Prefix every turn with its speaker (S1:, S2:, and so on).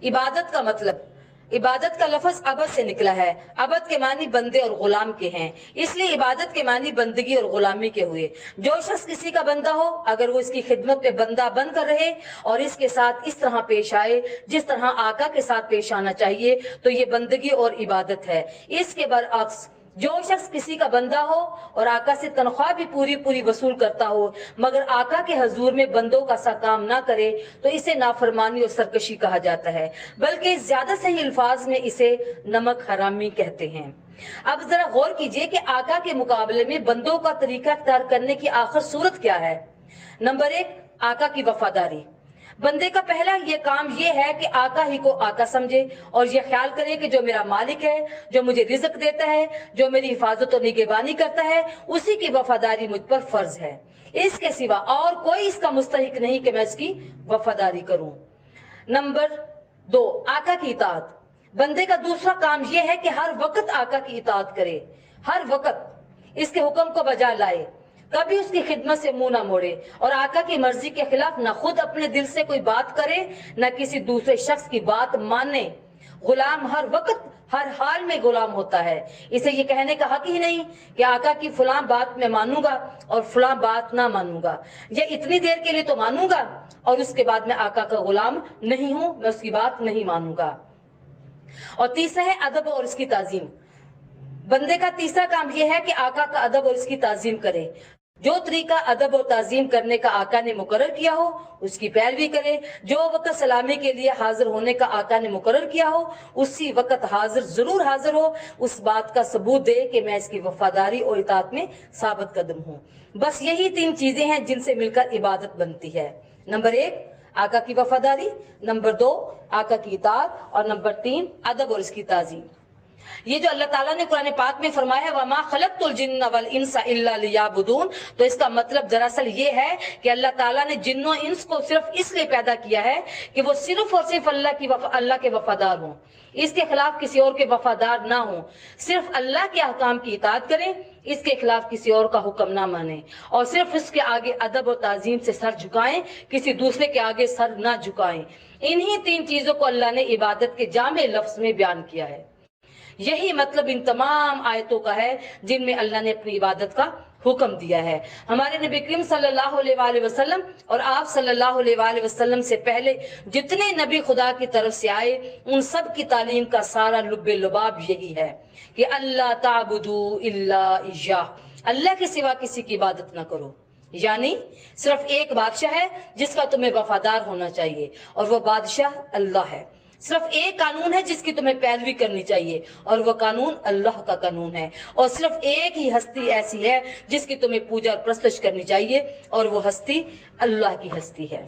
S1: इबादत का मतलब, इबादत का लफ्ज अबद से निकला है। अबद के मानी बंदे और गुलाम के हैं, इसलिए इबादत के मानी बंदगी और गुलामी के हुए। जो शख्स किसी का बंदा हो, अगर वो इसकी खिदमत में बंदा बनकर रहे और इसके साथ इस तरह पेश आए जिस तरह आका के साथ पेश आना चाहिए, तो ये बंदगी और इबादत है। इसके बरअक्स जो शख्स किसी का बंदा हो और आका से तनख्वाह भी पूरी पूरी वसूल करता हो, मगर आका के हजूर में बंदों का सा काम ना करे, तो इसे नाफरमानी और सरकशी कहा जाता है, बल्कि ज्यादा सही अल्फाज में इसे नमक हरामी कहते हैं। अब जरा गौर कीजिए कि आका के मुकाबले में बंदों का तरीका इख्तियार करने की आखिर सूरत क्या है। नंबर 1, आका की वफादारी। बंदे का पहला ये काम ये है कि आका ही को आका समझे और ये ख्याल करे कि जो मेरा मालिक है, जो मुझे रिज़्क देता है, जो मेरी हिफाजत और निगहबानी करता है, उसी की वफादारी मुझ पर फर्ज है। इसके सिवा और कोई इसका मुस्तहिक नहीं कि मैं इसकी वफादारी करूं। नंबर 2, आका की इताअत। बंदे का दूसरा काम यह है कि हर वक्त आका की इताअत करे, हर वक्त इसके हुक्म को बजा लाए, कभी उसकी खिदमत से मुंह ना मोड़े और आका की मर्जी के खिलाफ न खुद अपने दिल से कोई बात करे, न किसी दूसरे शख्स की बात माने। गुलाम हर वक्त हर हाल में गुलाम होता है, इसे ये कहने का हक ही नहीं कि आका की फलां बात मैं मानूंगा और फलां बात ना मानूंगा, ये इतनी देर के लिए तो मानूंगा और उसके बाद मैं आका का गुलाम नहीं हूं, मैं उसकी बात नहीं मानूंगा। और तीसरा है अदब और इसकी ताजीम। बंदे का तीसरा काम यह है कि आका का अदब और इसकी ताजीम करे। जो तरीका अदब और ताजीम करने का आका ने मुकर्रर किया हो उसकी पैरवी करे। जो वक्त सलामी के लिए हाजिर होने का आका ने मुकर्रर किया हो उसी वक्त हाजिर जरूर हाजिर हो, उस बात का सबूत दे कि मैं इसकी वफादारी और इताअत में साबित कदम हूँ। बस यही 3 चीजें हैं जिनसे मिलकर इबादत बनती है। नंबर 1, आका की वफादारी, नंबर 2, आका की इताअत, और नंबर 3, अदब और इसकी ताजीम। ये जो अल्लाह ताला ने कुरान पाक में फरमाया है वमा खलक़तुल जिन्ना वल इंसा इल्ला लियाबुदून, तो इसका मतलब दरअसल ये है कि अल्लाह ताला ने जिन्नों इंस को सिर्फ इसलिए पैदा किया है कि वो सिर्फ और सिर्फ अल्लाह के वफादार हों, इसके खिलाफ किसी और के वफादार ना हों, सिर्फ अल्लाह के अहकाम की इताअत करें, इसके खिलाफ किसी और का हुक्म ना माने, और सिर्फ इसके आगे अदब और ताजीम से सर झुकाएं, किसी दूसरे के आगे सर ना झुकाएं। इन्हीं 3 चीजों को अल्लाह ने इबादत के जामे लफ्ज में बयान किया है। यही मतलब इन तमाम आयतों का है जिनमें अल्लाह ने अपनी इबादत का हुक्म दिया है। हमारे नबी करीम सल्लल्लाहु अलैहि वसल्लम और आप सल्लल्लाहु अलैहि वसल्लम से पहले जितने नबी खुदा की तरफ से आए उन सब की तालीम का सारा लुब्बे लुबाब यही है कि अल्लाह ताबुदू इल्ला इय्याह, अल्लाह के सिवा किसी की इबादत ना करो। यानी सिर्फ एक बादशाह है जिसका तुम्हें वफादार होना चाहिए और वो बादशाह अल्लाह है। सिर्फ एक कानून है जिसकी तुम्हें पैरवी करनी चाहिए और वह कानून अल्लाह का कानून है। और सिर्फ एक ही हस्ती ऐसी है जिसकी तुम्हें पूजा और प्रस्तुत करनी चाहिए और वो हस्ती अल्लाह की हस्ती है।